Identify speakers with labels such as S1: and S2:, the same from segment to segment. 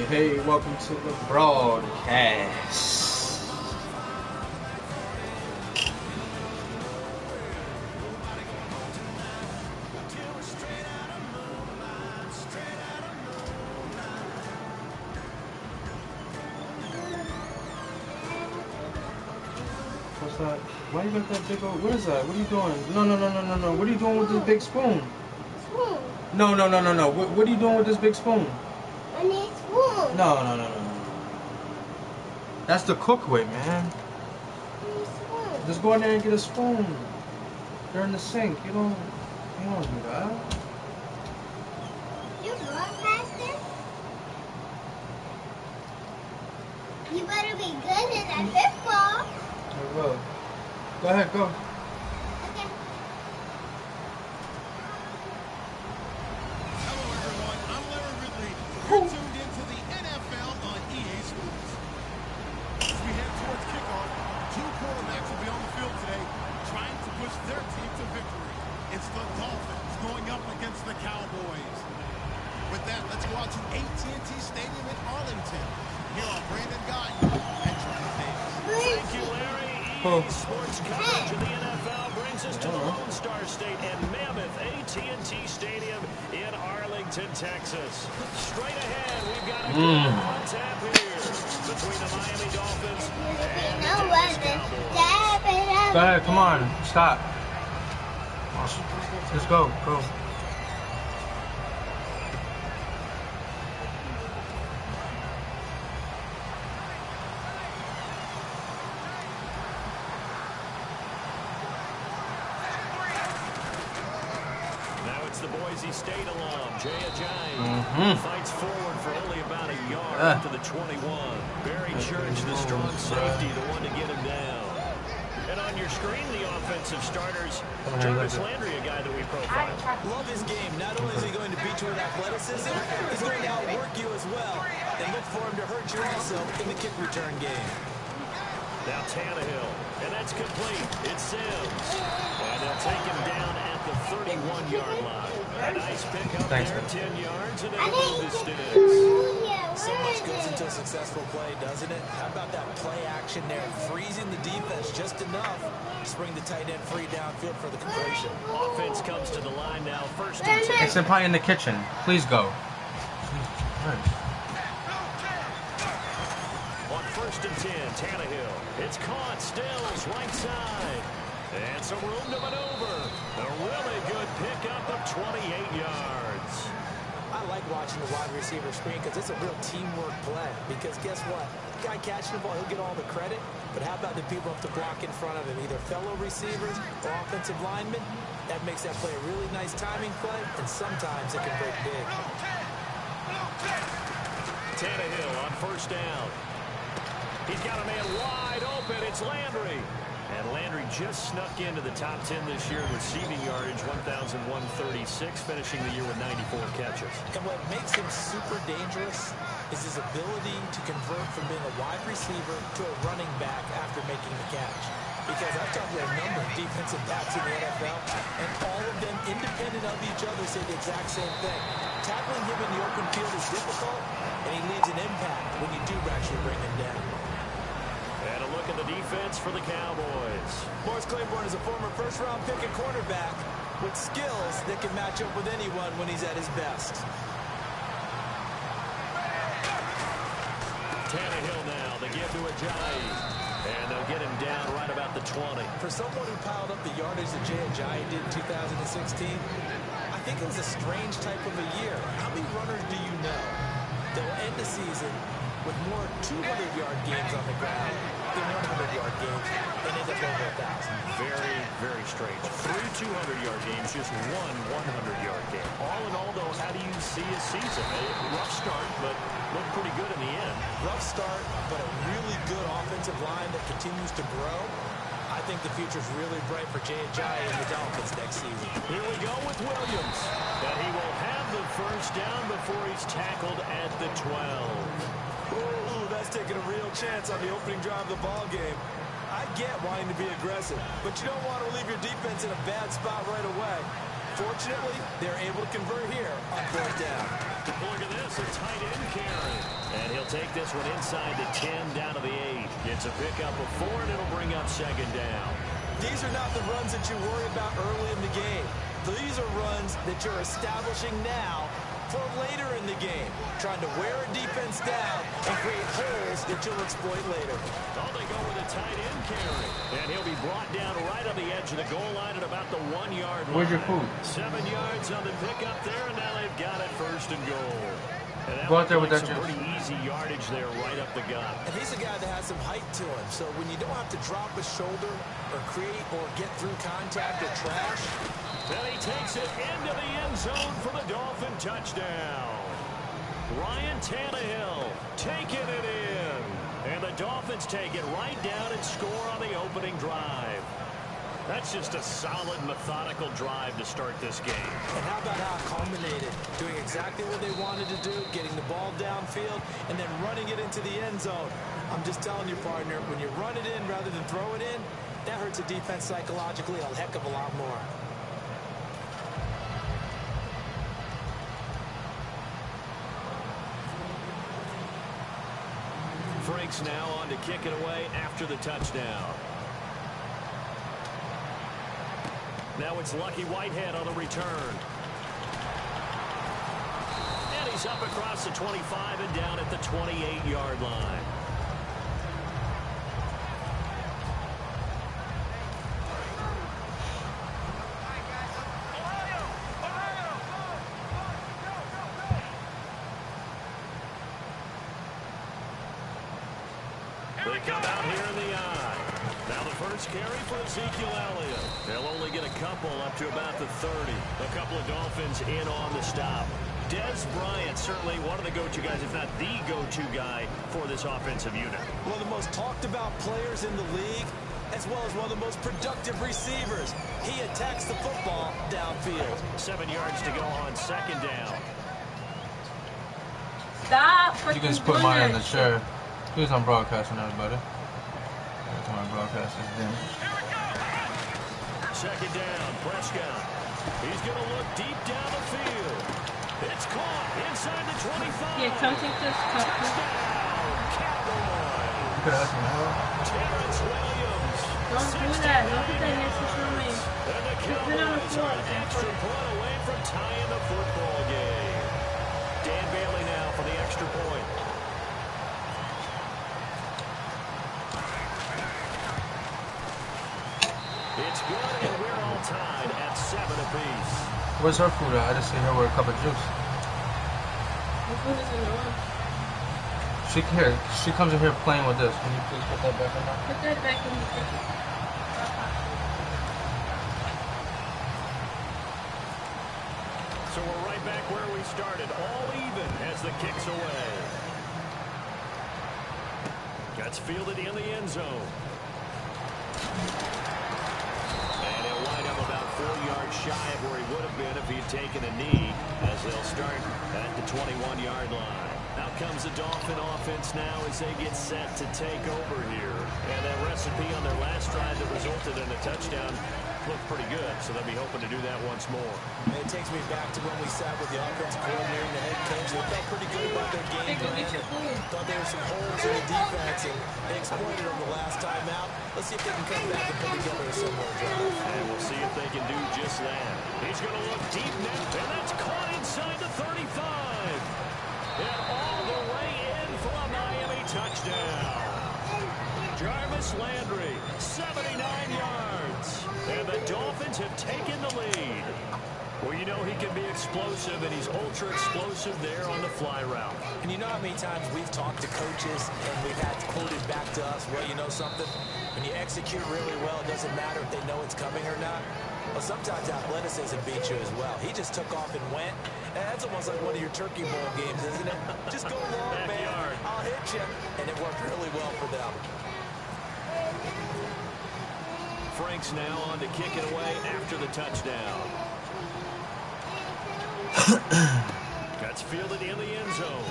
S1: Hey, welcome to the broadcast. What's that? Why you got that big old... What is that? What are you doing? No. What are you doing with this big spoon?
S2: Spoon.
S1: No. What are you doing with this big spoon?
S2: I need spoon.
S1: No. That's the cook with, man.
S2: I need spoon.
S1: Just go in there and get a spoon. They're in the sink. You don't do that.
S2: You run faster? You better be good at that football.
S1: I will. Go ahead, go.
S2: Okay.
S3: Hello, everyone. I'm Larry Ridley. You're tuned into the NFL on EA Sports. As we head towards kickoff, two quarterbacks will be on the field today trying to push their team to victory. It's the Dolphins going up against the Cowboys. With that, let's go out to AT&T Stadium in Arlington. Here are Brandon Gaudin and Charles Davis.
S4: Thank you, Larry.
S1: Oh.
S4: EA Sports coverage of the NFL brings us to the Lone Star State and mammoth AT&T Stadium in Arlington, Texas. Straight ahead, we've got a good on tap here between the Miami Dolphins and the Dallas Cowboys.
S1: Go ahead, come on. Stop. Let's go. Go.
S4: Now it's the Boise State alum, Jay Ajayi. Fights forward for only about a yard up to the 21. Barry Church, the strong safety, the one to get him down. And on your screen, the offensive starters. Jarvis Landry, a guy that we profiled.
S5: Love his game. Not only is he going to beat you with athleticism, he's going to outwork you as well. And look for him to hurt you also in the kick return game.
S4: Now Tannehill, and that's complete. It's Sims. And they'll take him down at the 31-yard line. A nice pickup there, 10 yards, and it'll move the sticks.
S5: So much goes into a successful play, doesn't it? How about that play action there, freezing the defense just enough to bring the tight end free downfield for the completion.
S4: Offense comes to the line now, first and 10.
S1: It's probably in the kitchen. Please go.
S4: On first and 10, Tannehill. It's caught, Stills, right side. And some room to maneuver. A really good pickup of 28 yards.
S5: I like watching the wide receiver screen because it's a real teamwork play. Because guess what? The guy catching the ball, he'll get all the credit. But how about the people who have to block in front of him, either fellow receivers or offensive linemen? That makes that play a really nice timing play, and sometimes it can break big.
S4: Tannehill on first down. He's got a man wide open. It's Landry. And Landry just snuck into the top 10 this year in receiving yardage, 1,136, finishing the year with 94 catches.
S5: And what makes him super dangerous is his ability to convert from being a wide receiver to a running back after making the catch. Because I've talked to a number of defensive backs in the NFL, and all of them, independent of each other, say the exact same thing. Tackling him in the open field is difficult, and he leaves an impact when you do actually bring him down.
S4: And a look at the defense for the Cowboys.
S5: Morris Claiborne is a former first-round pick at cornerback with skills that can match up with anyone when he's at his best.
S4: Tannehill now, they give to Ajayi. And they'll get him down right about the 20.
S5: For someone who piled up the yardage that Jay Ajayi did in 2016, I think it was a strange type of a year. How many runners do you know that will end the season with more 200-yard games on the ground than 100-yard games and end up over 1,000?
S4: Very, very strange. 3 200-yard games, just 1 100-yard game. All in all, though, how do you see a season? A rough start, but looked pretty good in the end.
S5: Rough start, but a really good offensive line that continues to grow. I think the future's really bright for Jay Ajayi and the Dolphins next season.
S4: Here we go with Williams. And he will have the first down before he's tackled at the 12.
S5: Ooh, that's taking a real chance on the opening drive of the ball game. I get wanting to be aggressive, but you don't want to leave your defense in a bad spot right away. Fortunately, they're able to convert here on fourth down.
S4: Look at this, a tight end carry. And he'll take this one inside the 10, down to the 8. Gets a pickup of 4, and it'll bring up second down.
S5: These are not the runs that you worry about early in the game. These are runs that you're establishing now for later in the game, trying to wear a defense down and create holes that you'll exploit later.
S4: Oh, they go with a tight end carry. And he'll be brought down right on the edge of the goal line at about the 1-yard line.
S1: Where's your food?
S4: 7 yards on the pickup there, and now they've got it first and goal. And that
S1: Go out there with
S4: looks
S1: that
S4: like
S1: juice.
S4: some pretty easy yardage there right up the gut.
S5: And he's a guy that has some height to him, so when you don't have to drop a shoulder or create or get through contact or trash.
S4: Then he takes it into the end zone for the Dolphin touchdown. Ryan Tannehill taking it in. And the Dolphins take it right down and score on the opening drive. That's just a solid, methodical drive to start this game.
S5: And how about how it culminated? Doing exactly what they wanted to do, getting the ball downfield, and then running it into the end zone. I'm just telling you, partner, when you run it in rather than throw it in, that hurts a defense psychologically a heck of a lot more.
S4: Frank's now on to kick it away after the touchdown. Now it's Lucky Whitehead on the return. And he's up across the 25 and down at the 28-yard line. They come out here in the eye. Now the first carry for Ezekiel Elliott. They'll only get a couple up to about the 30. A couple of Dolphins in on the stop. Dez Bryant, certainly one of the go-to guys, if not the go-to guy for this offensive unit.
S5: One of the most talked about players in the league, as well as one of the most productive receivers. He attacks the football downfield.
S4: 7 yards to go on second down.
S6: Stop.
S1: You can just put mine in the chair. He was on broadcasting, everybody. That's my broadcast is dim.
S4: Second down, Prescott. He's going to look deep down the field. It's caught inside the 25.
S6: Yeah, come take this.
S4: Touchdown, Cowboys.
S1: Could ask me how.
S4: Terrence Williams.
S6: Don't do that. Don't put that next to me.
S4: And the
S6: Put it on the
S4: Cowboys
S6: floor.
S4: are an extra point away from tying the football game. Dan Bailey now for the extra point. It's good, and we're all tied at 7 apiece.
S1: Where's her food at? I just see her with a cup of juice.
S6: The food is in the room.
S1: She comes in here playing with this. Can you please put that back in there?
S6: Put that back in the kitchen.
S4: So we're right back where we started, all even as the kick's away. That's fielded in the end zone. And he'll wind up about 4 yards shy of where he would have been if he'd taken a knee, as they'll start at the 21-yard line. Out comes the Dolphin offense now as they get set to take over here. And that recipe on their last drive that resulted in a touchdown looked pretty good, so they'll be hoping to do that once more.
S5: And it takes me back to when we sat with the offensive coordinator and the head coach. They felt pretty good about their game plan. Thought there were some holes in the defense, and they exploited them the last time out. Let's see if they can come back and put together a similar drive.
S4: And we'll see if they can do just that. He's going to look deep now, and that's caught inside the 35. And all the way in for a Miami touchdown. Jarvis Landry, 79 yards. And the Dolphins have taken the lead. Well, you know he can be explosive, and he's ultra explosive there on the fly route.
S5: And you know how many times we've talked to coaches and we've had quoted back to us, well, you know something? When you execute really well, it doesn't matter if they know it's coming or not. Well, sometimes athleticism beats you as well. He just took off and went. And that's almost like one of your Turkey Bowl games, isn't it? Just go long, man. I'll hit you. And it worked really well for them.
S4: Frank's now on to kick it away after the touchdown. That's fielded in the end zone.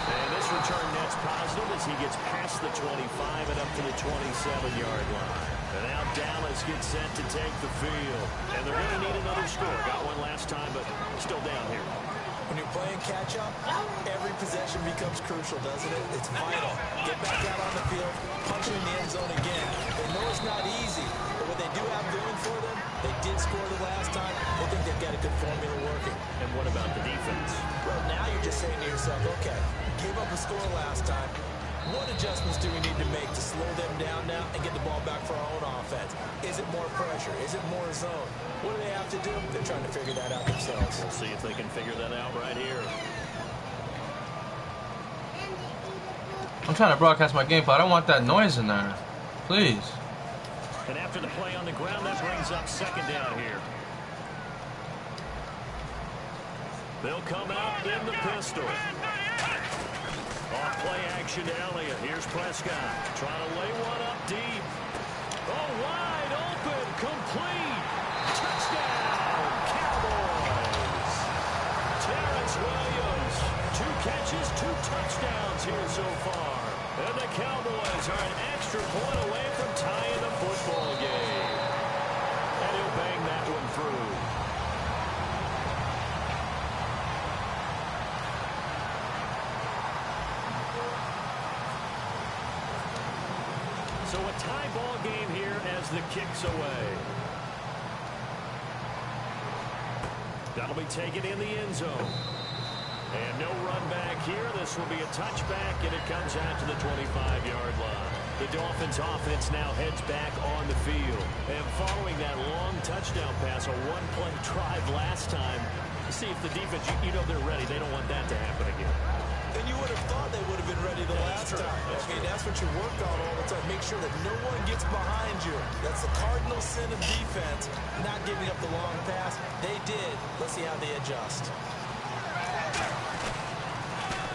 S4: And this return net's positive as he gets past the 25 and up to the 27-yard line. And now Dallas gets set to take the field. And they're going to need another score. Got one last time, but still down here.
S5: When you're playing catch-up, every possession becomes crucial, doesn't it? It's vital. Get back out on the field, punch in the end zone again. They know it's not easy, but what they do have going for them, they did score the last time. They think they've got a good formula working.
S4: And what about the defense?
S5: Well, now you're just saying to yourself, okay, gave up a score last time. What adjustments do we need to make to slow them down now and get the ball back for our own offense? Is it more pressure? Is it more zone? What do they have to do? They're trying to figure that out themselves.
S4: We'll see if they can figure that out right here.
S1: I'm trying to broadcast my game, but I don't want that noise in there. Please.
S4: And after the play on the ground, that brings up second down here. They'll come out in the pistol. Off play action to Elliott. Here's Prescott trying to lay one up deep. Oh, wide open, complete. Touchdown, Cowboys. Terrence Williams, 2 catches, 2 touchdowns here so far. And the Cowboys are an extra point away from tying the football game. And he'll bang that one through. So a tie ball game here as the kick's away. That'll be taken in the end zone. And no run back here. This will be a touchback, and it comes out to the 25-yard line. The Dolphins offense now heads back on the field. And following that long touchdown pass, a one-play drive last time, see if the defense, you know they're ready. They don't want that to happen again.
S5: And you would have thought they would have been ready the last time. That's what you work on all the time. Make sure that no one gets behind you. That's the cardinal sin of defense, not giving up the long pass. They did. Let's see how they adjust.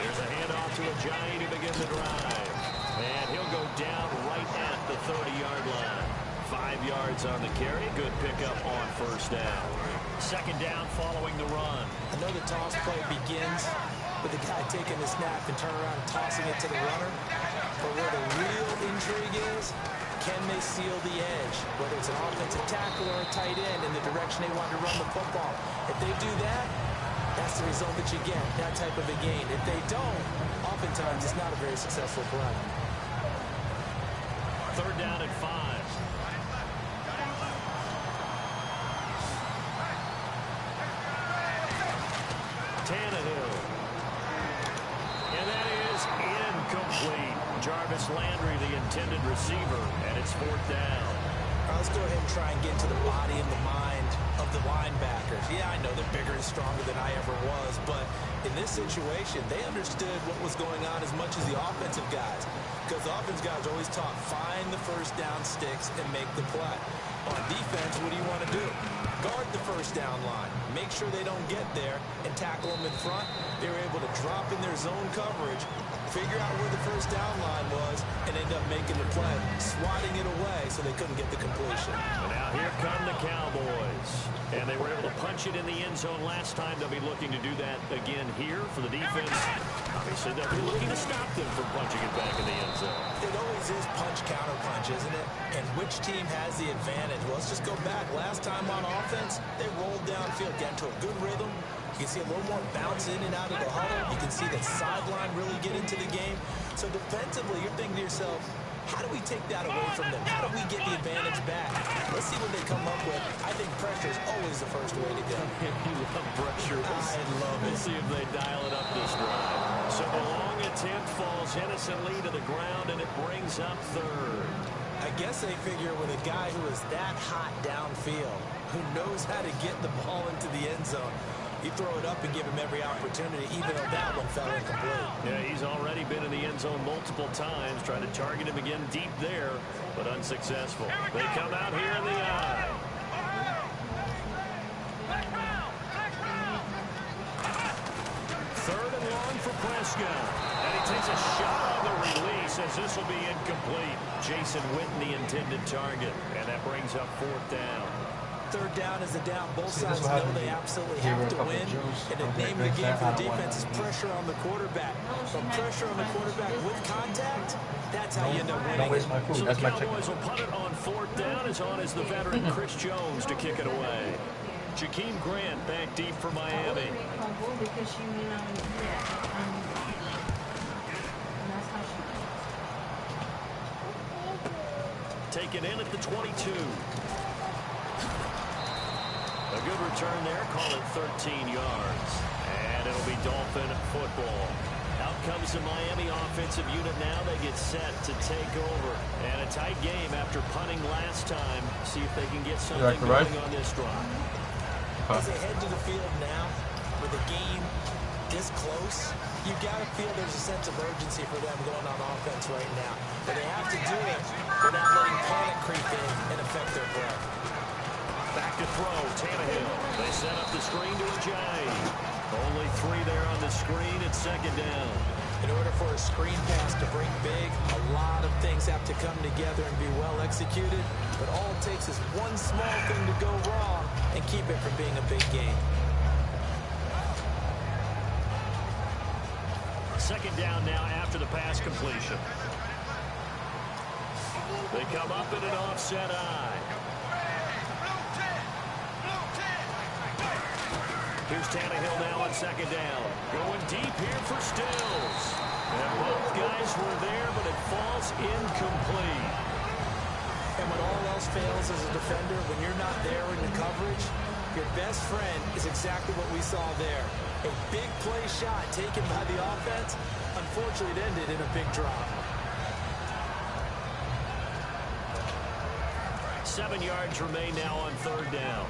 S4: Here's a handoff to Ajayi to begin the drive. And he'll go down right at the 30-yard line. 5 yards on the carry. Good pickup on first down. Second down following the run.
S5: I know the toss play begins with the guy taking the snap and turn around and tossing it to the runner. But where the real intrigue is, can they seal the edge? Whether it's an offensive tackle or a tight end in the direction they want to run the football. If they do that, that's the result that you get, that type of a gain. If they don't, oftentimes it's not a very successful play.
S4: Third down at 5. Tannehill. And that is incomplete. Jarvis Landry, the intended receiver, and it's 4th down.
S5: Let's go ahead and try and get to the body and the mind of the linebackers. Yeah, I know they're bigger and stronger than I ever was, but in this situation, they understood what was going on as much as the offensive guys. Because the offensive guys are always taught, find the first down sticks and make the play. On defense, what do you want to do? Guard the first down line. Make sure they don't get there and tackle them in front. They were able to drop in their zone coverage, figure out where the first down line was, and end up making the play, swatting it away so they couldn't get the completion.
S4: And now here come the Cowboys. And they were able to punch it in the end zone last time. They'll be looking to do that again here for the defense. Obviously, they'll be looking to stop them from punching it back in the end zone.
S5: It always is punch, counter punch, isn't it? And which team has the advantage? Well, let's just go back. Last time on offense, they rolled downfield, got into a good rhythm. You can see a little more bounce in and out of the huddle. You can see the sideline really get into the game. So defensively, you're thinking to yourself, how do we take that away from them? How do we get the advantage back? Let's see what they come up with. I think pressure is always the first way to go.
S4: You love pressure.
S5: I love it.
S4: We'll see if they dial it up this drive. So the long attempt falls innocently to the ground, and it brings up 3rd.
S5: I guess they figure with a guy who is that hot downfield, who knows how to get the ball into the end zone, you throw it up and give him every opportunity, even though that one fell incomplete.
S4: Yeah, he's already been in the end zone multiple times, trying to target him again deep there, but unsuccessful. They come out here in the eye. Third and long for Prescott. And he takes a shot on the release as this will be incomplete. Jason Witten, the intended target, and that brings up 4th down.
S5: third down is a down. Both sides know they absolutely have to win. And the name of the game for the defense is pressure on the quarterback. But pressure on the quarterback with contact, that's how you end up winning.
S1: Don't waste my food.
S4: So
S1: That's
S4: the
S1: my
S4: Cowboys
S1: chicken.
S4: will put it on fourth down. As on is the veteran Chris Jones to kick it away. Jakeem Grant back deep for Miami.
S6: Because she went on and that's how she
S4: Taken in at the 22. A good return there, call it 13 yards. And it'll be Dolphin football. Out comes the Miami offensive unit now. They get set to take over. And a tight game after punting last time. See if they can get something going on this drive.
S5: As they head to the field now, with the game this close, you've got to feel there's a sense of urgency for them going on offense right now. But they have to do it without letting panic creep in and affect their breath.
S4: Back to throw, Tannehill. They set up the screen to Ajayi. Only 3 there on the screen at second down.
S5: In order for a screen pass to break big, a lot of things have to come together and be well executed. But all it takes is one small thing to go wrong and keep it from being a big game.
S4: Second down now after the pass completion. They come up in an offset eye. Here's Tannehill now on second down. Going deep here for Stills. And both guys were there, but it falls incomplete.
S5: And when all else fails as a defender, when you're not there in the coverage, your best friend is exactly what we saw there. A big play shot taken by the offense. Unfortunately, it ended in a big drop.
S4: 7 yards remain now on third down.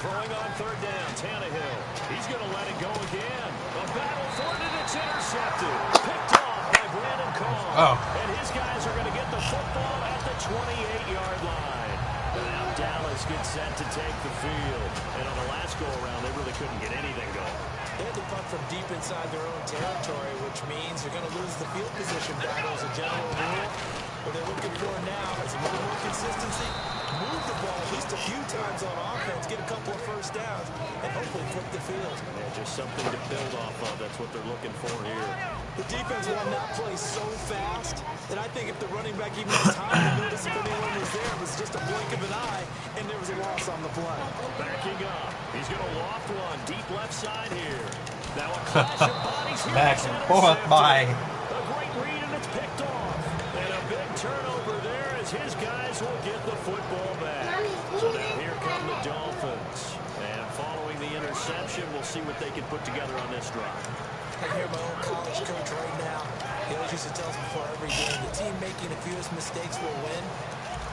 S4: Throwing on third down, Tannehill. He's going to let it go again. A battle for it, and it's intercepted. Picked off by Brandon Carr. And his guys are going to get the football at the 28-yard line. And now Dallas gets set to take the field. And on the last go-around, they really couldn't get anything going.
S5: They had to punt from deep inside their own territory, which means they're going to lose the field position battle as a general rule. What they're looking for now is a little more consistency, move the ball at least a few times on offense, get a couple of first downs, and hopefully flip the field.
S4: Yeah, just something to build off of. That's what they're looking for here.
S5: The defense won that play so fast that I think if the running back even had time to notice if anyone was there, it was just a blink of an eye, and there was a loss on the play.
S4: Backing up. He's going to loft one deep left side here. Now a clash of bodies here.
S1: Back and forth by.
S4: A great read, and it's picked off. And a big turnover there as his guys will get the football back. So now here come the Dolphins. And following the interception, we'll see what they can put together on this drive.
S5: I hear my own college coach right now. He always used to tell us before every game, the team making the fewest mistakes will win.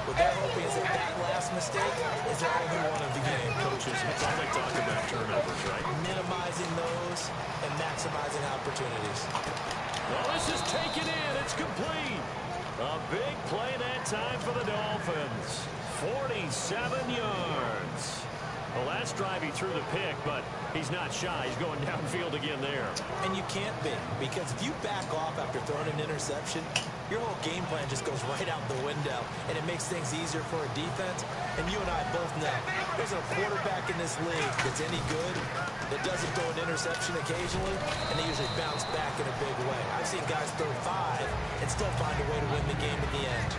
S5: What they're hoping is that that last mistake is their only one of the game.
S4: Coaches, that's all they talk about, turnovers, right?
S5: Minimizing those and maximizing opportunities.
S4: Well, this is taken in. It's complete. A big play that time for the Dolphins. 47 yards. The last drive he threw the pick, but he's not shy. He's going downfield again there.
S5: And you can't be, because if you back off after throwing an interception, your whole game plan just goes right out the window, and it makes things easier for a defense. And you and I both know there's a quarterback in this league that's any good that doesn't throw an interception occasionally, and they usually bounce back in a big way. I've seen guys throw 5 and still find a way to win the game in the end.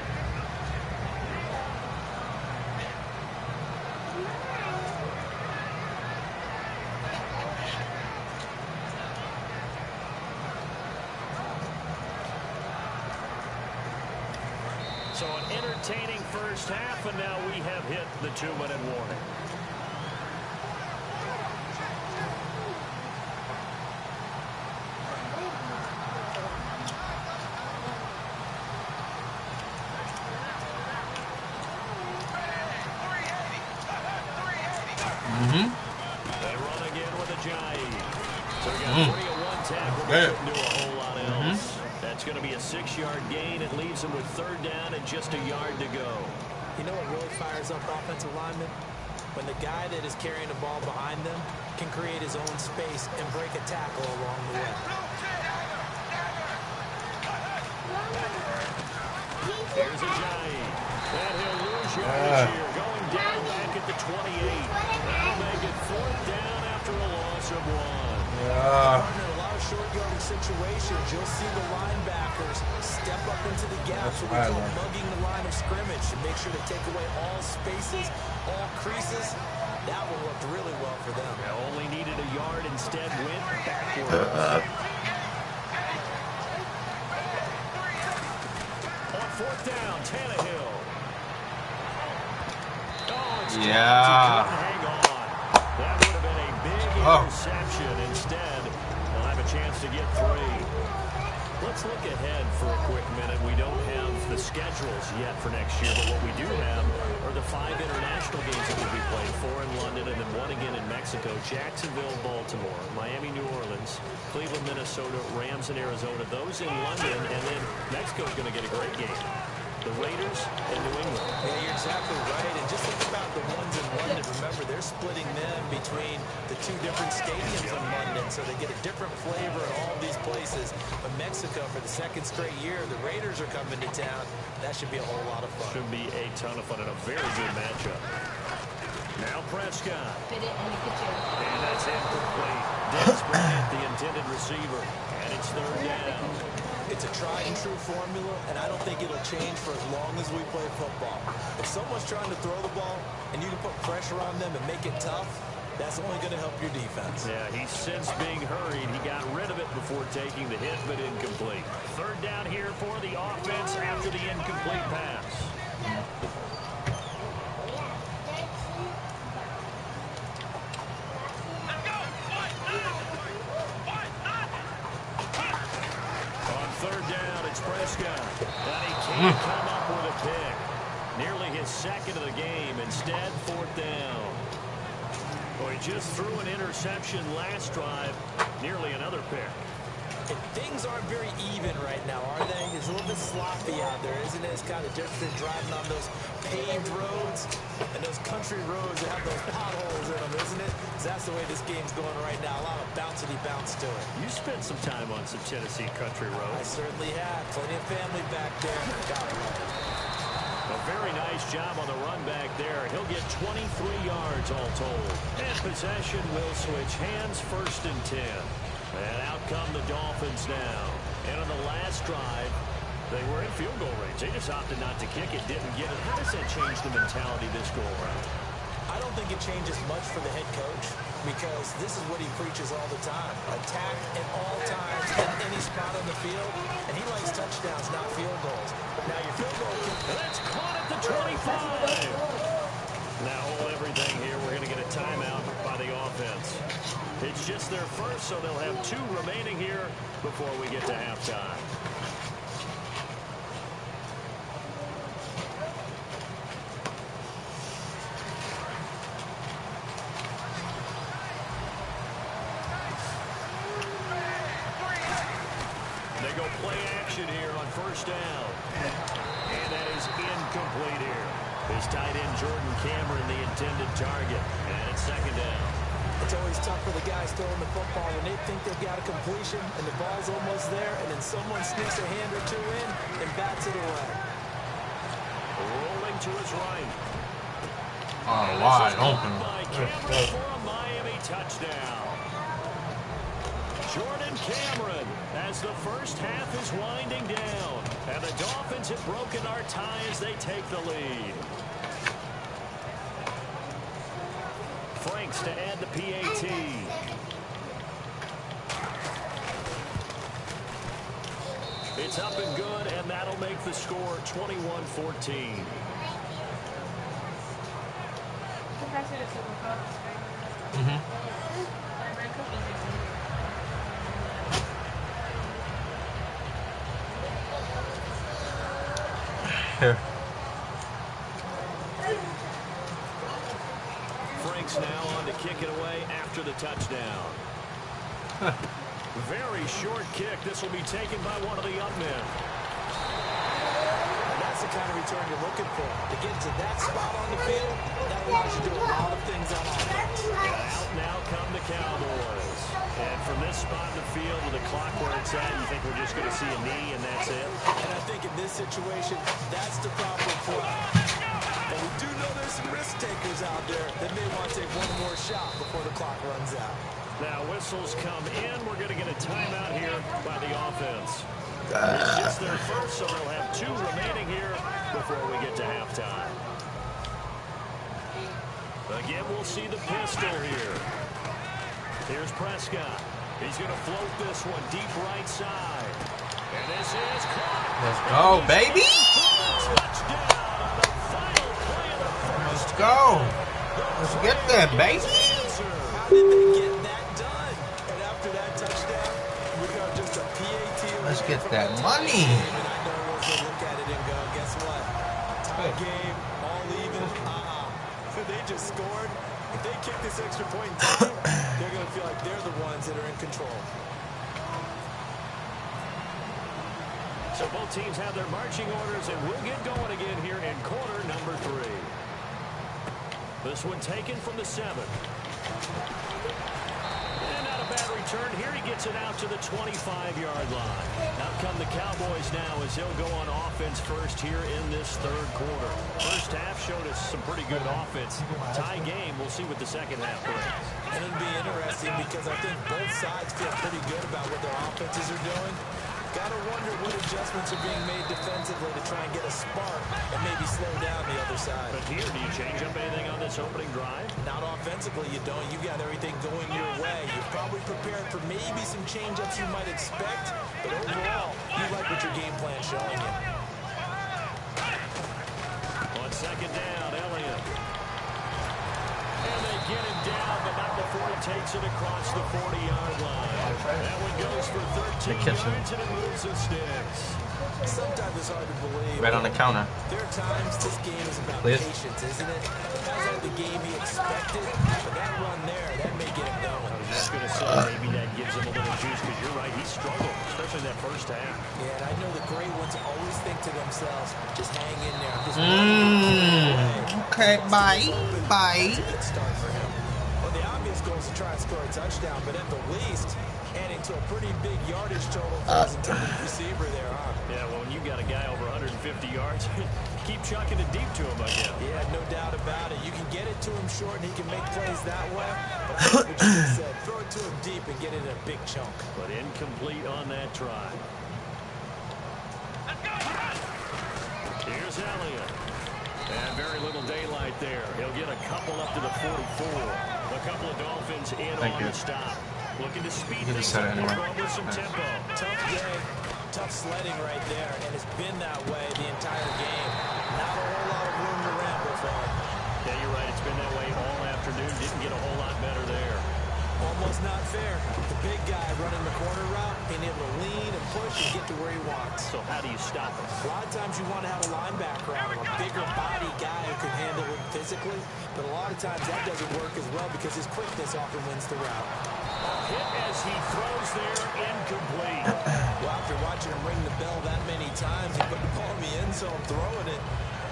S4: So an entertaining first half, and now we have hit the 2-minute warning. They run again with Ajayi. So we got 3 at 1 tackle, but couldn't do a whole lot else. That's going to be a 6-yard gain. It leaves them with third down and just a yard to go.
S5: You know what really fires up offensive linemen? when the guy that is carrying the ball behind them can create his own space and break a tackle along the way.
S4: Here's Ajayi. And he'll lose yardage here, going down back at the 28. That'll make it 4th down after a loss of 1.
S5: In a lot of short yardage situations, you'll see the linebackers step up into the gap, so we call mugging the line of scrimmage to make sure to take away all spaces, all creases. That one worked really well for them.
S4: They only needed a yard, instead went backwards. On 4th down, Tannehill. Oh, it's hang on. That would have been a big interception. Instead, they'll have a chance to get 3. Let's look ahead for a quick minute. We don't have the schedules yet for next year, but what we do have are the 5 international games that will be played, 4 in London and then 1 again in Mexico, Jacksonville, Baltimore, Miami, New Orleans, Cleveland, Minnesota, Rams, and Arizona. Those in London, and then Mexico's going to get a great game. The Raiders and New England.
S5: Yeah, you're exactly right. And just think about the ones in London. Remember, they're splitting them between the 2 different stadiums in London, so they get a different flavor in all these places. But Mexico, for the 2nd straight year, the Raiders are coming to town. That should be a whole lot of fun.
S4: Should be a ton of fun and a very good matchup. Now Prescott.
S6: Fit it and you get your...
S4: And that's incomplete. Dennis Bryant, the intended receiver. And it's 3rd down.
S5: It's a tried and true formula, and I don't think it'll change for as long as we play football. If someone's trying to throw the ball and you can put pressure on them and make it tough, that's only going to help your defense.
S4: Yeah, he's since being hurried. He got rid of it before taking the hit, but incomplete. 3rd down here for the offense after the incomplete pass. Prescott, and he can't come up with a pick. Nearly his 2nd of the game. Instead, 4th down. Well, he just threw an interception last drive. Nearly another pick.
S5: And things aren't very even right now, are they? It's a little bit sloppy out there, isn't it? It's kind of different than driving on those paved roads and those country roads that have those potholes in them, isn't it? 'Cause that's the way this game's going right now. A lot of bouncy bounce to it.
S4: You spent some time on some Tennessee country roads.
S5: I certainly have. Plenty of family back there.
S4: A very nice job on the run back there. He'll get 23 yards all told. And possession will switch hands, 1st and 10. And out come the Dolphins now. And on the last drive, they were in field goal range. They just opted not to kick it, didn't get it. How does that change the mentality this go around?
S5: I don't think it changes much for the head coach because this is what he preaches all the time. Attack at all times in any spot on the field. And he likes touchdowns, not field goals. Now your field goal kick.
S4: That's caught at the 25. Now hold everything here. We're going to get a timeout by the offense. It's just their 1st, so they'll have 2 remaining here before we get to halftime. They go play action here on 1st down. And that is incomplete here. His tight end, Jordan Cameron, the intended target. And it's 2nd down.
S5: It's always tough for the guys throwing the football when they think they've got a completion and the ball's almost there, and then someone sneaks a hand or 2 in and bats it away.
S4: Rolling to his right.
S7: Wide open.
S4: By Cameron for a Miami touchdown. Jordan Cameron, as the 1st half is winding down, and the Dolphins have broken our tie as they take the lead. Franks to add the PAT. It's up and good, and that'll make the score 21-14.
S7: Here.
S4: Franks now on to kick it away after the touchdown. Very short kick. This will be taken by one of the up men.
S5: And that's the kind of return you're looking for. To get to that spot on the field, that allows you to do a lot of things on offense.
S4: Out now come the Cowboys. And from this spot in the field with the clock where it's at, you think we're just going to see a knee and that's it?
S5: And I think in this situation, that's the proper play. But we do know there's some risk takers out there that may want to take one more shot before the clock runs out.
S4: Now whistles come in. We're going to get a timeout here by the offense. It's just their first, so they'll have 2 remaining here before we get to halftime. Again, we'll see the pistol here. Here's Prescott. He's going to float this one deep right side. And this is caught.
S7: Let's go, baby.
S4: Touchdown on the final play of the first.
S7: Let's go. Let's get there, baby.
S5: How did they get that done? And after that touchdown, we got just a PAT.
S7: Let's get that money.
S5: And I know once they look at it and go, guess what? Tie game, all even. They just scored. If they kick this extra point in time, they're going to feel like they're the ones that are in control.
S4: So both teams have their marching orders, and we'll get going again here in quarter number 3. This one taken from the 7. And not a bad return. Here he gets it out to the 25-yard line. Out come the Cowboys now as they'll go on offense first here in this third quarter. First half showed us some pretty good offense. Tie game. We'll see what the second half brings.
S5: And it'll be interesting because I think both sides feel pretty good about what their offenses are doing. Gotta wonder what adjustments are being made defensively to try and get a spark and maybe slow down the other side.
S4: But here, do you change up anything on this opening drive?
S5: Not offensively, you don't. You got everything going your way. You're probably prepared for maybe some change-ups you might expect, but overall, you like what your game plan's showing you.
S4: On second down, Elliott. And they get him down, but not before he takes it across the 40-yard line. That one goes for 13 yards, and it moves the sticks.
S5: Sometimes it's hard to believe.
S7: Right on the counter.
S5: There are times this game is about patience, isn't it? That's not the game he expected, but that run there, that may get him going.
S4: I was just going to say, maybe that gives him a little juice, because you're right, he struggled, especially that first half.
S5: Yeah, and I know the great ones always think to themselves, just hang in there. Just
S7: okay, bye. Bye.
S5: That's a good start for him. Well, the obvious goal is to try and score a touchdown, but at the least, adding to a pretty big yardage total for his intended receiver there, huh?
S4: Yeah, well, when you got a guy over 150 yards, keep chucking it deep to him again.
S5: Yeah, no doubt about it. You can get it to him short, and he can make plays that way. But like what you just said, throw it to him deep and get it in a big chunk.
S4: But incomplete on that try. Here's Elliott. And very little daylight there. He'll get a couple up to the 44. A couple of Dolphins in on the stop. Looking to speed things up here, going with some tempo.
S5: Tough day, tough sledding right there, and it's been that way the entire game. Not a whole lot of room to ramble for him.
S4: Yeah, you're right. It's been that way all afternoon. Didn't get a whole lot better there.
S5: Almost not fair. The big guy running the corner route, being able to lean and push and get to where he wants.
S4: So how do you stop him?
S5: A lot of times you want to have a linebacker on him, a bigger body guy who can handle it physically, but a lot of times that doesn't work as well because his quickness often wins the route.
S4: Hit as he throws there, incomplete.
S5: Well, after watching him ring the bell that many times and put the ball in the end zone throwing it,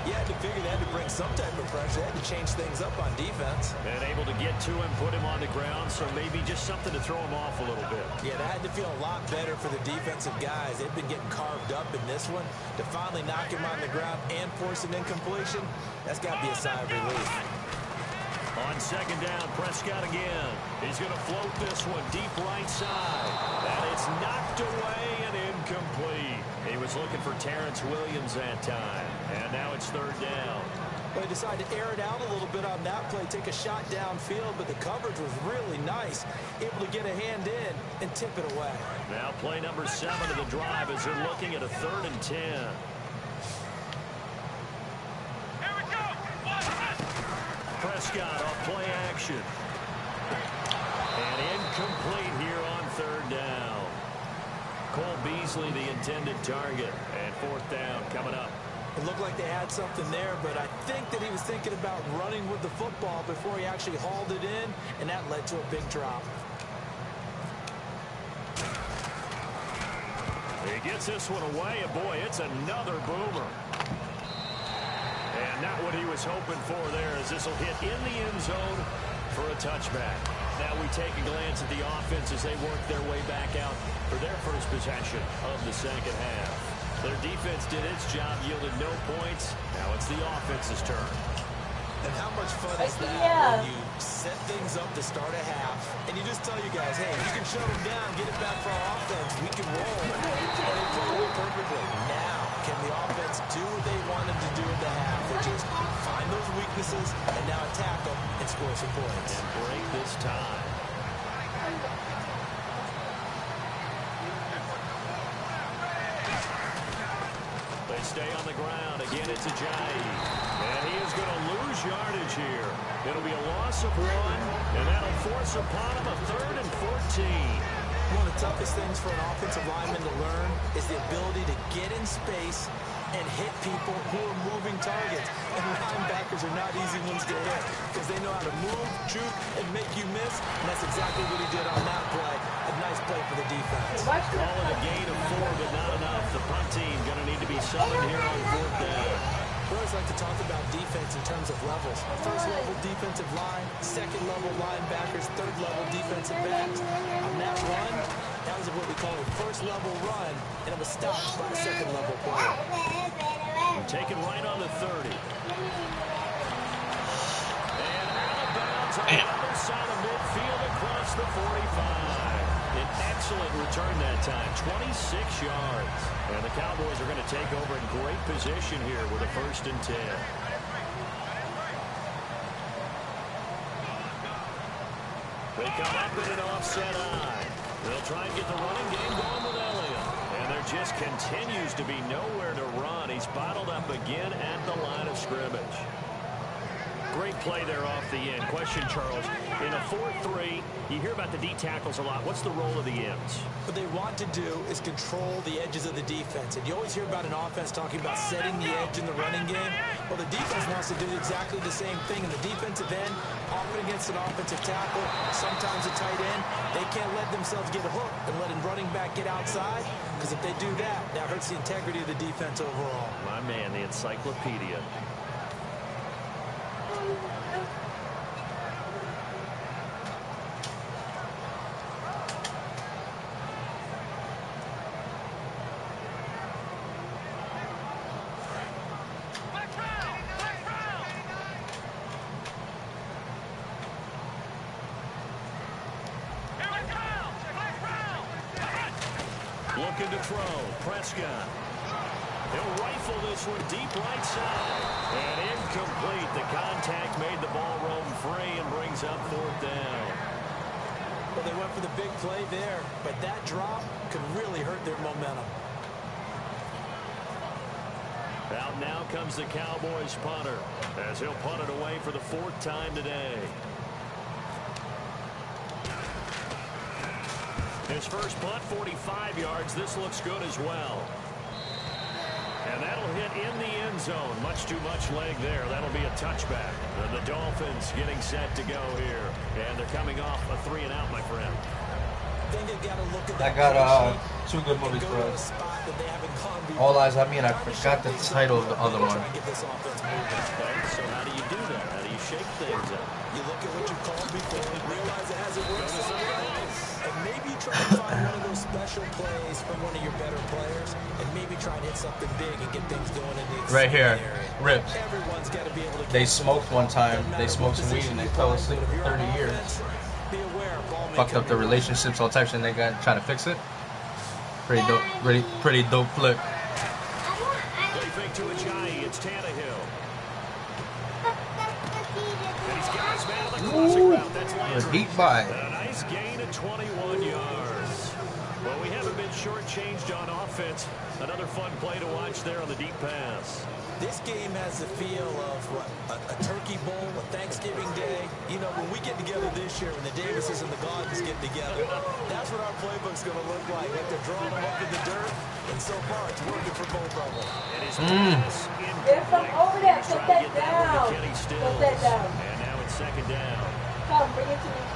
S5: you had to figure they had to bring some type of pressure. They had to change things up on defense.
S4: And able to get to him, put him on the ground, so maybe just something to throw him off a little bit.
S5: Yeah, that had to feel a lot better for the defensive guys. They've been getting carved up in this one. To finally knock him on the ground and force an incompletion, that's got to be a sigh of relief.
S4: On second down, Prescott again. He's going to float this one deep right side. And it's knocked away and incomplete. He was looking for Terrence Williams that time. And now it's third down.
S5: Well, he decided to air it out a little bit on that play, take a shot downfield, but the coverage was really nice. Able to get a hand in and tip it away.
S4: Now play number 7 of the drive as they're looking at a 3rd and 10. Prescott off play action. And incomplete here on 3rd down. Cole Beasley the intended target. And 4th down coming up.
S5: It looked like they had something there, but I think that he was thinking about running with the football before he actually hauled it in, and that led to a big drop.
S4: He gets this one away, and boy, it's another boomer. Not what he was hoping for there, as this will hit in the end zone for a touchback. Now we take a glance at the offense as they work their way back out for their first possession of the second half. Their defense did its job, yielded no points. Now it's the offense's turn.
S5: And how much fun is that when you set things up to start a half, and you just tell you guys, hey, you can shut them down, get it back for our offense, we can roll. And they played it perfectly. Now, can the offense do what they wanted to do at the half, which is find those weaknesses and now attack them and score some points?
S4: And break this tie. They stay on the ground. Again, it's Ajayi. And he is going to lose yardage here. It'll be a loss of 1, and that'll force upon him a 3rd and 14.
S5: One of the toughest things for an offensive lineman to learn is the ability to get in space and hit people who are moving targets. And linebackers are not easy ones to hit because they know how to move, juke, and make you miss. And that's exactly what he did on that play. A nice play for the defense.
S4: Call it a gain of 4, but not enough. The punt team going to need to be summoned here on 4th down.
S5: We always like to talk about defense in terms of levels. First level defensive line, second level linebackers, third level defensive backs. On that run, that was what we call a first level run, and it was stopped by a second level player.
S4: Taken right on the 30. And out of bounds on the other side of midfield across the 45. An excellent return that time, 26 yards. And the Cowboys are going to take over in great position here with a 1st and 10. They come up in an offset eye. They'll try and get the running game going with Elliott. And there just continues to be nowhere to run. He's bottled up again at the line of scrimmage. Great play there off the end. Question, Charles. In a 4-3, you hear about the D tackles a lot. What's the role of the ends?
S5: What they want to do is control the edges of the defense. And you always hear about an offense talking about setting the edge in the running game. Well, the defense wants to do exactly the same thing. In the defensive end, often against an offensive tackle, sometimes a tight end, they can't let themselves get hooked and let a running back get outside. Because if they do that, that hurts the integrity of the defense overall.
S4: My man, the encyclopedia. Looking to throw. Prescott. He'll rifle this one deep right side. And incomplete. The contact made the ball roam free and brings up 4th down.
S5: Well, they went for the big play there, but that drop could really hurt their momentum.
S4: Out now comes the Cowboys punter as he'll punt it away for the 4th time today. His first punt, 45 yards. This looks good as well. And that'll hit in the end zone. Much too much leg there. That'll be a touchback. And the Dolphins getting set to go here. And they're coming off a 3-and-out, my friend.
S7: I got 2 good movies for us. All Eyes on Me, and I forgot the title of the other one.
S4: So how do you do that? How do you shake things up?
S5: You look at what you called before and realize it hasn't worked so well. And maybe try to find one of those special plays from one of your better players, and maybe try and hit something big and get things going in the
S7: right here, Rips.
S5: Everyone's got to be able to.
S7: They smoked one time. They smoked some weed and they fell asleep for 30 years.
S5: Be aware,
S7: fucked up their relationships, all types, and they got trying to fix it. Pretty dope, pretty dope flick.
S4: They fake to Ajayi. It's Tannehill. And he's got his man on the crossing route. That's Landry.
S7: A deep buy.
S4: And a nice gain of 21 yards. Well, we haven't been shortchanged on offense. Another fun play to watch there on the deep pass.
S5: This game has the feel of what, a turkey bowl, a Thanksgiving day. You know, when we get together this year, when the Davises and the Gardens get together, that's what our playbook's going to look like. Like they're drawing them up in the dirt, and so far it's working for both of them.
S4: And his pass
S6: There's some over there. Put that down.
S4: Put
S6: that down.
S4: And now it's 2nd down.
S6: Come, bring it to me.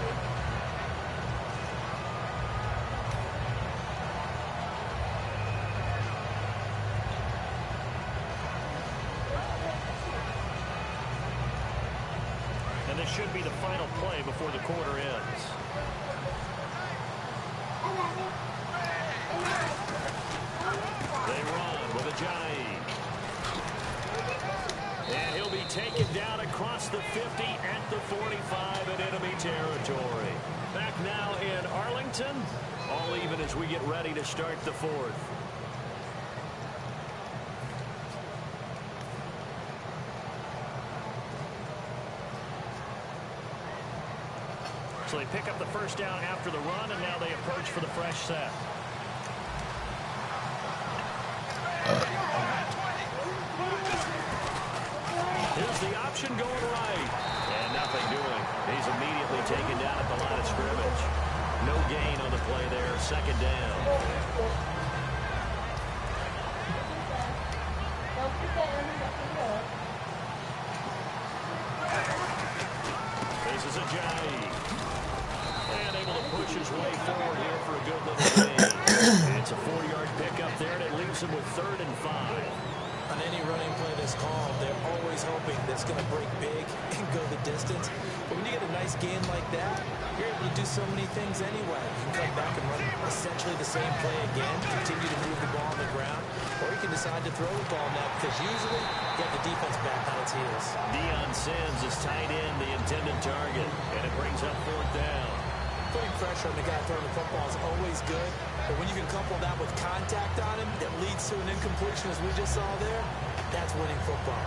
S4: And this should be the final play before the quarter ends. They run with Ajayi. And he'll be taken down across the 50 at the 45 in enemy territory. Back now in Arlington. All even as we get ready to start the fourth. So they pick up the first down after the run, and now they approach for the fresh set. Here's the option going right. And nothing doing. He's immediately taken down at the line of scrimmage. No gain on the play there. Second down. This is Ajayi. And able to push his way forward here for a good little gain. It's a 4-yard pickup there, and it leaves him with 3rd and 5.
S5: On any running play that's called, they're always hoping that it's going to break big and go the distance. But when you get a nice gain like that, you're able to do so many things anyway. You can come back and run essentially the same play again, continue to move the ball on the ground, or you can decide to throw the ball now because usually you have the defense back on its heels.
S4: Deion Sims is tight end, the intended target, and it brings up 4th down.
S5: Putting pressure on the guy throwing the football is always good, but when you can couple that with contact on him that leads to an incompletion as we just saw there, that's winning football.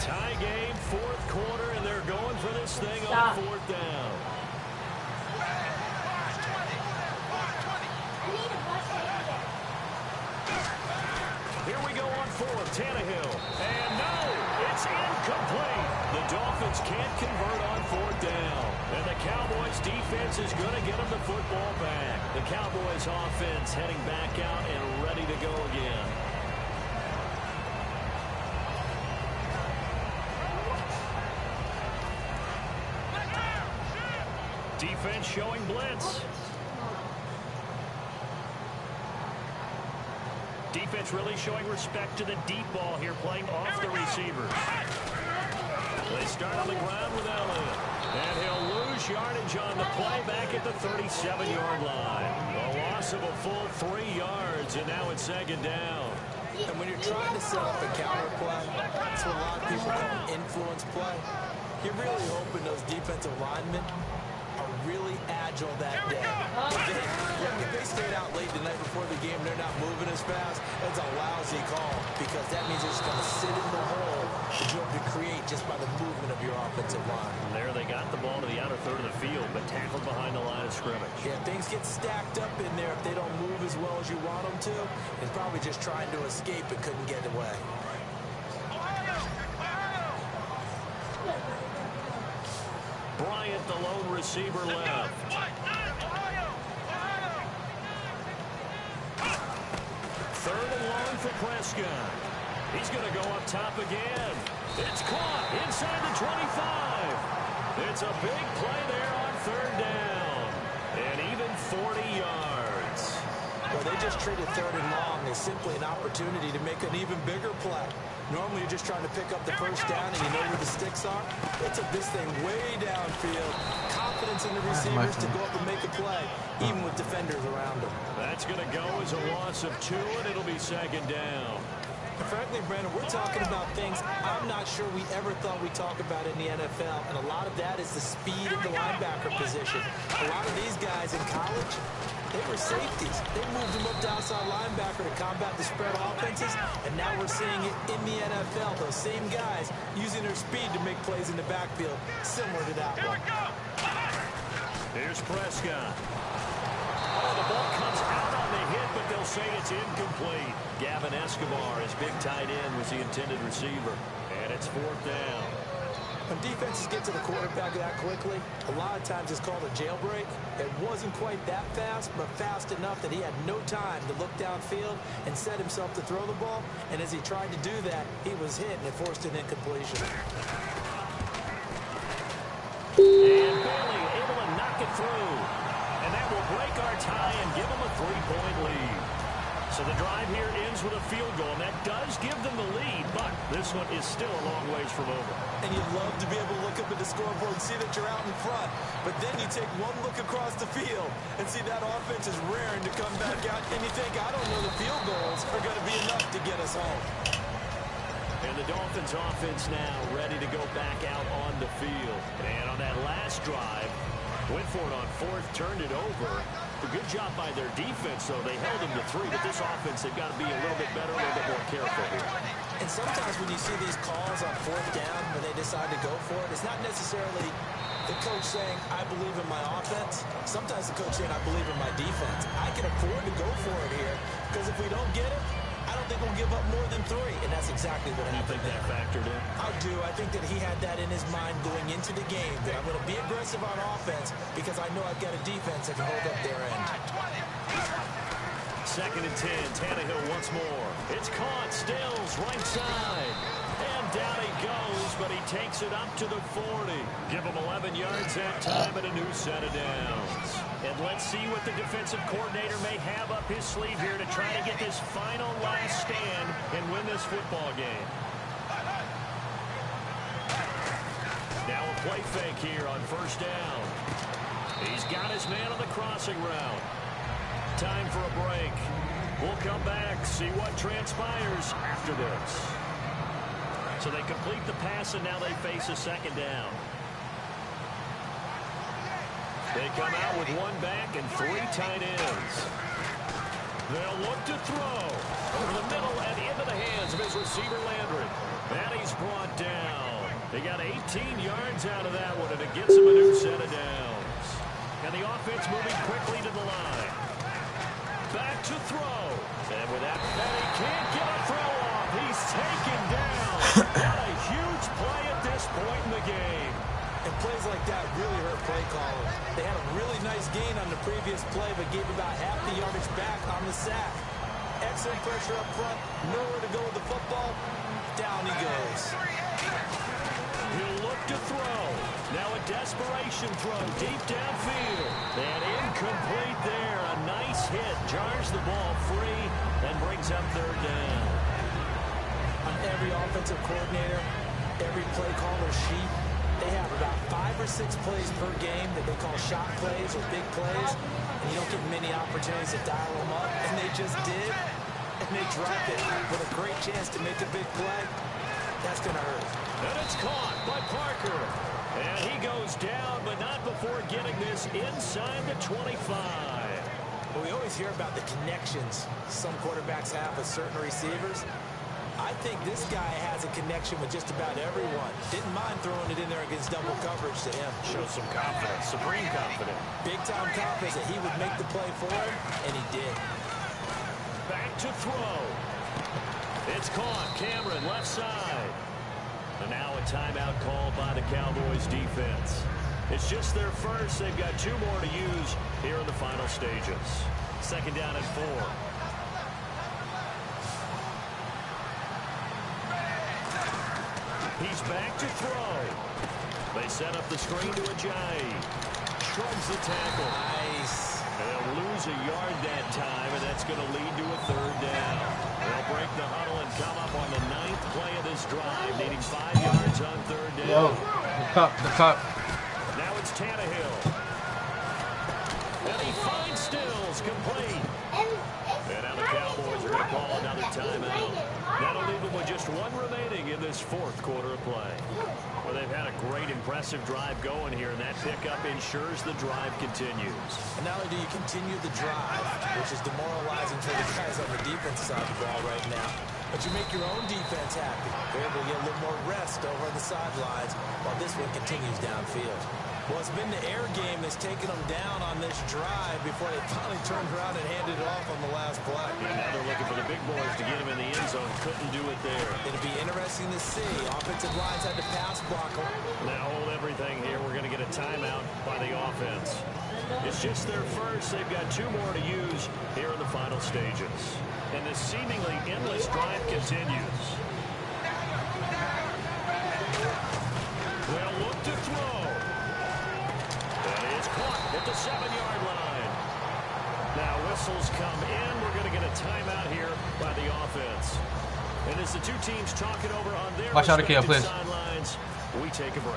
S4: Tie game, 4th quarter, and they're going for this thing on 4th down. Here we go on 4th, Tannehill. And no, it's incomplete. The Dolphins can't convert on 4th down. And the Cowboys defense is going to get them the football back. The Cowboys offense heading back out and ready to go again. Defense showing blitz. Defense really showing respect to the deep ball here, playing off the receivers. They start on the ground with Elliott. And he'll lose yardage on the play back at the 37-yard line. A loss of a full 3 yards, and now it's 2nd down.
S5: And when you're trying to set up a counter play, that's what a lot of people call an influence play. You're really hoping those defensive linemen are really agile that day. If they stayed out late the night before the game, they're not moving as fast, that's a lousy call because that means they're just going to sit in the hole that you have to create just by the movement of your offensive line.
S4: And there they got the ball to the outer third of the field, but tackled behind the line of scrimmage.
S5: Yeah, things get stacked up in there if they don't move as well as you want them to. It's probably just trying to escape and couldn't get away.
S4: Bryant, the lone receiver, left. 3rd and long for Prescott. He's going to go up top again. It's caught inside the 25. It's a big play there on 3rd down. And even 40 yards.
S5: Well, they just treated 3rd and long as simply an opportunity to make an even bigger play. Normally, you're just trying to pick up the first down and you know where the sticks are. They took this thing way downfield. Confidence in the receivers to go up and make a play, even with defenders around them.
S4: That's going to go as a loss of 2, and it'll be 2nd down.
S5: Frankly, Brandon, we're talking about things I'm not sure we ever thought we'd talk about in the NFL, and a lot of that is the speed of the linebacker position. A lot of these guys in college, they were safeties. They moved them up to outside linebacker to combat the spread offenses, and now we're seeing it in the NFL. Those same guys using their speed to make plays in the backfield, similar to that one.
S4: Here's Prescott. Oh, the ball comes out on the hit, but they'll say it's incomplete. Gavin Escobar, his big tight end, was the intended receiver. And it's 4th down.
S5: When defenses get to the quarterback that quickly, a lot of times it's called a jailbreak. It wasn't quite that fast, but fast enough that he had no time to look downfield and set himself to throw the ball. And as he tried to do that, he was hit and it forced an incompletion.
S4: And Bailey able to knock it through. And that will break our tie and give them a 3-point lead. So the drive here ends with a field goal, and that does give them the lead, but this one is still a long ways from over.
S5: And you'd love to be able to look up at the scoreboard and see that you're out in front, but then you take one look across the field and see that offense is raring to come back out, and you think, I don't know, the field goals are going to be enough to get us home.
S4: And the Dolphins offense now ready to go back out on the field. And on that last drive, went for it on fourth, turned it over. A good job by their defense, though. They held them to 3, but this offense, they've got to be a little bit better, a little bit more careful here.
S5: And sometimes when you see these calls on fourth down, when they decide to go for it, it's not necessarily the coach saying, I believe in my offense. Sometimes the coach saying, I believe in my defense. I can afford to go for it here, because if we don't get it, I don't think we'll give up more than 3, and that's exactly what happened.
S4: You think that factored in?
S5: I do. I think that he had that in his mind going into the game, that I'm going to be aggressive on offense because I know I've got a defense that can hold up their end.
S4: 2nd and 10, Tannehill once more. It's caught, Stills, right side. And down he goes, but he takes it up to the 40. Give him 11 yards that time and a new set of downs. And let's see what the defensive coordinator may have up his sleeve here to try to get this final last stand and win this football game. Now a play fake here on first down. He's got his man on the crossing route. Time for a break. We'll come back, see what transpires after this. So they complete the pass, and now they face a 2nd down. They come out with 1 back and 3 tight ends. They'll look to throw over the middle and into the hands of his receiver, Landry. And he's brought down. They got 18 yards out of that one, and it gets him a new set of downs. And the offense moving quickly to the line. Back to throw. And with that, he can't get a throw off. He's taken down. What a huge play at this point in the game.
S5: And plays like that really hurt play calling. They had a really nice gain on the previous play, but gave about half the yardage back on the sack. Excellent pressure up front. Nowhere to go with the football. Down he goes.
S4: He'll look to throw. Now a desperation throw deep downfield. And incomplete there. A nice hit. Jars the ball free and brings up 3rd down.
S5: On every offensive coordinator, every play caller sheet, they have about 5 or 6 plays per game that they call shot plays or big plays. And you don't get many opportunities to dial them up. And they just did. And they dropped it with a great chance to make a big play. That's going to hurt.
S4: And it's caught by Parker. And he goes down, but not before getting this inside the 25.
S5: Well, we always hear about the connections some quarterbacks have with certain receivers. I think this guy has a connection with just about everyone. Didn't mind throwing it in there against double coverage to him.
S4: Shows some confidence, supreme confidence.
S5: Big-time confidence that he would make the play for him, and he did.
S4: Back to throw. It's caught. Cameron, left side. And now a timeout called by the Cowboys defense. It's just their first. They've got 2 more to use here in the final stages. 2nd down and 4. He's back to throw. They set up the screen to Ajayi. Shrugs the tackle.
S5: Nice.
S4: And they'll lose a yard that time, and that's going to lead to a 3rd down. They'll break the huddle and come up on the 9th play of this drive, needing 5 yards on 3rd down.
S1: Yo, the cup.
S4: Now it's Tannehill. And he finds Stills, complete. And now the Cowboys are going to call another timeout. That'll leave them with just 1 remaining in this 4th quarter of play. Well, they've had a great, impressive drive going here, and that pickup ensures the drive continues.
S5: And not only do you continue the drive, which is demoralizing for the guys on the defensive side of the ball right now, but you make your own defense happy. They're able to get a little more rest over on the sidelines while this one continues downfield. Well, it's been the air game that's taken them down on this drive before they finally turned around and handed it off on the last play.
S4: And now they're looking for the big boys to get them in the end zone. Couldn't do it there.
S5: It'll be interesting to see. Offensive lines had to pass block them.
S4: Now hold everything here. We're going to get a timeout by the offense. It's just their first. They've got 2 more to use here in the final stages. And this seemingly endless drive continues. They'll look to throw. That is caught at the 7-yard line. Now whistles come in, we're going to get a timeout here by the offense. And as the two teams talk it over on their
S7: watch out, Akio, please.
S4: Sidelines, we take a break.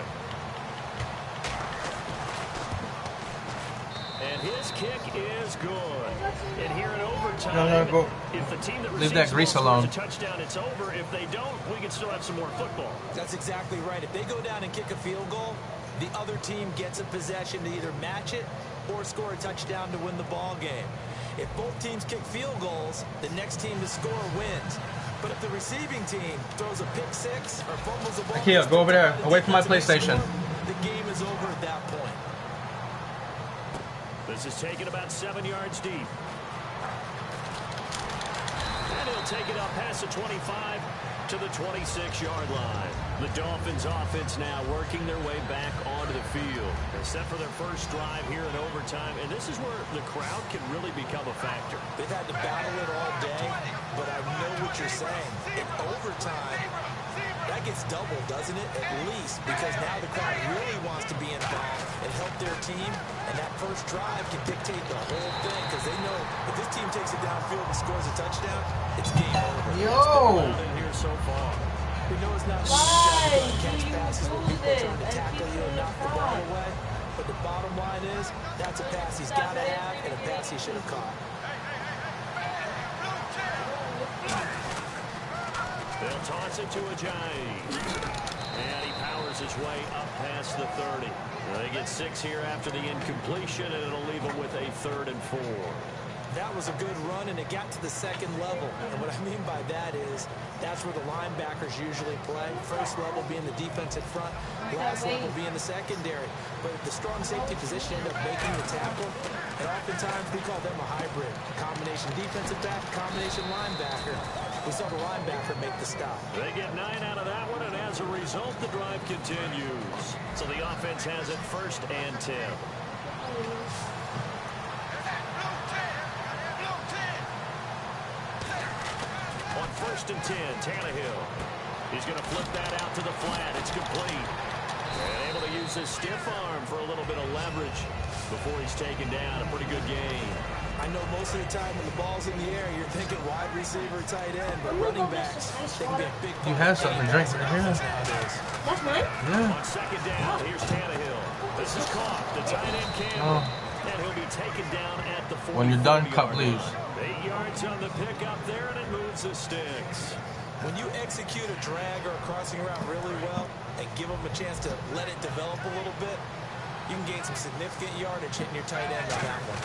S4: And his kick is good. And here in overtime,
S7: go.
S4: if the team that
S7: Leave that grease alone.
S4: a touchdown, it's over. If they don't, we can still have some more football.
S5: That's exactly right. If they go down and kick a field goal, the other team gets a possession to either match it or score a touchdown to win the ball game. If both teams kick field goals, the next team to score wins. But if the receiving team throws a pick six or fumbles the ball,
S7: Akio, go over there, away from my PlayStation.
S5: The game is over at that point.
S4: This is taken about 7 yards deep. And he'll take it up past the 25 to the 26-yard line. The Dolphins offense now working their way back onto the field. They're set for their first drive here in overtime, and this is where the crowd can really become a factor.
S5: They've had to battle it all day, but I know what you're saying. In overtime, that gets doubled, doesn't it? At least, because now the crowd really wants to be involved and help their team, and that first drive can dictate the whole thing, because they know if this team takes it downfield and scores a touchdown, it's game over.
S7: Yo!
S4: In here so far.
S5: We know it's not
S6: Why
S5: easy to catch
S6: do you
S5: passes when
S6: lose
S5: people
S6: it
S5: are trying to
S6: and
S5: tackle
S6: keep
S5: you and
S6: doing
S5: knock the
S6: that?
S5: ball away, but the bottom line is that's a pass he's got to have and a pass he should have caught.
S4: They'll toss it to Ajayi. And he powers his way up past the 30. They get 6 here after the incompletion, and it'll leave them with a 3rd and 4.
S5: That was a good run, and it got to the second level. And what I mean by that is that's where the linebackers usually play. First level being the defensive front, last level being the secondary. But the strong safety position ended up making the tackle, and oftentimes we call them a hybrid. Combination defensive back, combination linebacker. We saw the linebacker make the stop.
S4: They get 9 out of that one, and as a result, the drive continues. So the offense has it 1st and 10. On 1st and 10, Tannehill. He's going to flip that out to the flat. It's complete. And able to use his stiff arm for a little bit of leverage before he's taken down. A pretty good game.
S5: I know most of the time when the ball's in the air, you're thinking wide receiver, tight end, but running backs, they can be a big part.
S7: You have something to drink right here.
S6: That's mine?
S7: Yeah.
S4: On 2nd down, here's Tannehill. This is caught. The tight end Campbell. And he'll be taken down at the 40.
S7: When you're done, cut, please.
S4: 8 yards on the pickup there, and it moves the sticks.
S5: When you execute a drag or a crossing route really well and give them a chance to let it develop a little bit, you can gain some significant yardage hitting your tight end on that one.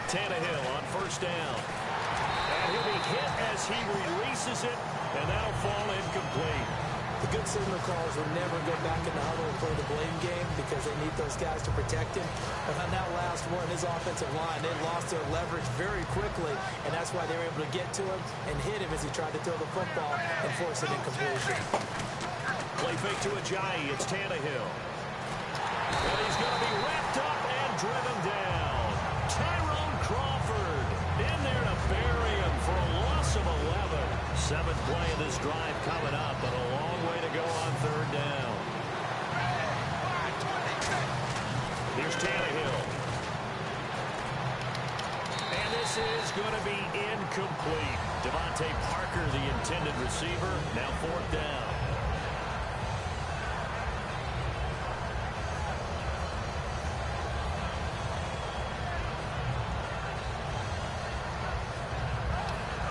S4: Tannehill on 1st down. And he'll be hit as he releases it, and that'll fall incomplete.
S5: The good signal callers will never go back in the huddle and play the blame game because they need those guys to protect him. But on that last one, his offensive line, they lost their leverage very quickly, and that's why they were able to get to him and hit him as he tried to throw the football and force an incompletion.
S4: Play fake to Ajayi. It's Tannehill. And he's going to be wrapped up and driven down. Tyrone Crawford in there to bury him for a loss of 11. 7th play of this drive coming up, but a long way to go on 3rd down. Here's Tannehill. And this is going to be incomplete. Devontae Parker, the intended receiver, now 4th down.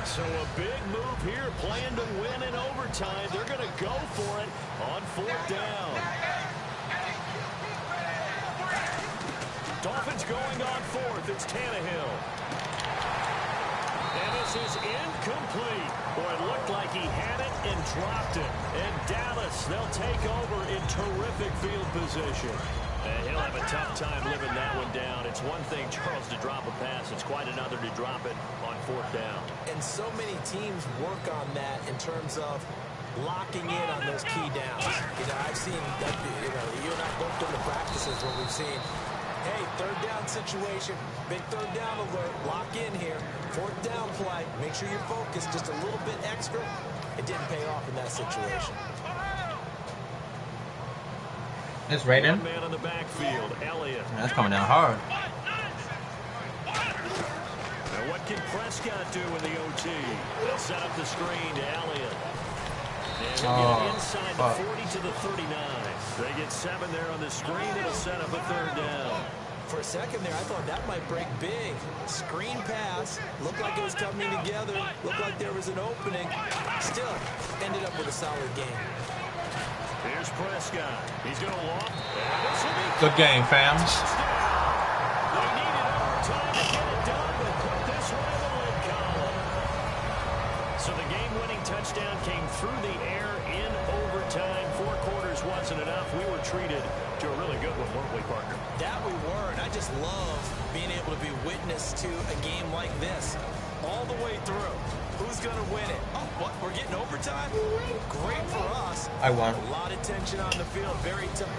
S4: So a big move here, playing to win in overtime. They're going to go for it on 4th down. Dolphins going on 4th. It's Tannehill. And this is incomplete. Boy, it looked like he had it and dropped it. And Dallas, they'll take over in terrific field position. And he'll have a tough time living that one down. It's one thing, Charles, to drop a pass. It's quite another to drop it on 4th down.
S5: And so many teams work on that in terms of locking in on those key downs. You know, I've seen that, you and I both done the practices where we've seen, hey, 3rd down situation, big 3rd down alert, lock in here. 4th down play, make sure you're focused just a little bit extra. It didn't pay off in that situation.
S7: It's raining.
S4: One man on the backfield, Elliott.
S7: That's coming down hard.
S4: What can Prescott do in the OT? They'll set up the screen to Elliott. And they'll get inside the 40 to the 39. They get 7 there on the screen. It'll set up a 3rd down.
S5: For a second there, I thought that might break big. Screen pass. Looked like it was coming together. Looked like there was an opening. Still, ended up with a solid game.
S4: Here's Prescott. He's going to walk.
S7: Good game, fams.
S4: They needed overtime to get it done, but put this one in the lid column. So the game-winning touchdown came through the air in overtime. 4 quarters wasn't enough. We were treated to a really good one, weren't we, partner?
S5: That we were, and I just love being able to be witness to a game like this. All the way through. Who's going to win it? Oh, what? We're getting overtime? Great for us.
S7: I won.
S5: A lot of tension on the field. Very tough.